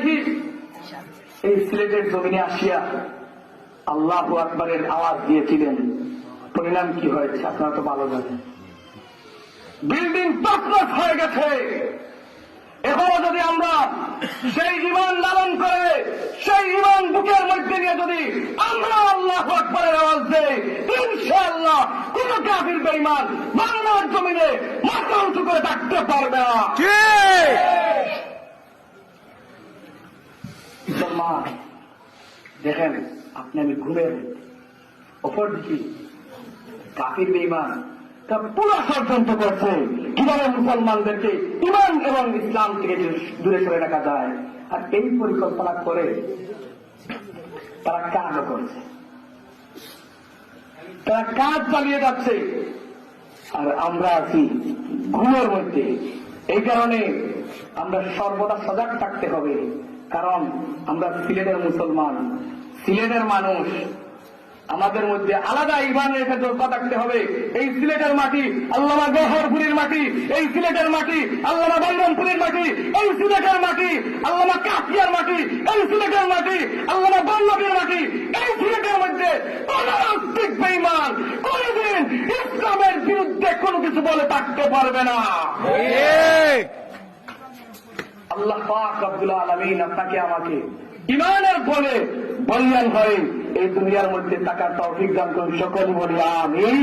মুজাহিদ এই সিলেটের জমিনে আসিয়া আল্লাহু আকবারের আওয়াজ দিয়েছিলেন। পরিণাম কি হয়েছে আপনারা তো ভালো জানেন। বিল্ডিং তছনছ হয়ে গেছে। এখনো যদি আমরা সেই ঈমান লালন করে সেই ঈমান বুকের মধ্যে নিয়ে যদি আমরা আল্লাহু আকবারের আওয়াজ দেই, ইনশাআল্লাহ কোন কাফির বেঈমান বাংলার জমিনে মাথা উঁচু করে থাকতে পারবে না। মুসলমান দেখেন, আপনি আমি ঘুমের অপর দিকে কাফির বেঈমান পুরো ষড়যন্ত্র করছে কিভাবে মুসলমানদেরকে ঈমান এবং ইসলাম থেকে দূরে সরে রাখা যায়। আর এই পরিকল্পনা করে তারা কাজ করছে, তারা কাজ চালিয়ে যাচ্ছে, আর আমরা আছি ঘুমের মধ্যে। এই কারণে আমরা সর্বদা সজাগ থাকতে হবে। কারণ আমরা সিলেটের মুসলমান, সিলেটের মানুষ, আমাদের মধ্যে আলাদা ঈমানের ক্ষেত্রে থাকতে হবে। এই সিলেটের মাটি আল্লামা গওহরপুরীর মাটি, এই সিলেটের মাটি আল্লামা বাইরমপুরীর মাটি, এই সিলেটের মাটি আল্লামা কাফিয়ার মাটি, এই সিলেটের মাটি আল্লামা বল্লভীর মাটি। এই সিলেটের মধ্যে কোন নাস্তিক বেঈমান কোনদিন ইসলামের বিরুদ্ধে কোনো কিছু বলে থাকতে পারবে না। আল্লাহ পাক রব্বুল আলামিন আপনাকে আমাকে ঈমানের বলে বলিয়ান হয়ে এই দুনিয়ার মধ্যে থাকার তৌফিক দান করুন। সকলে বলি আমিন।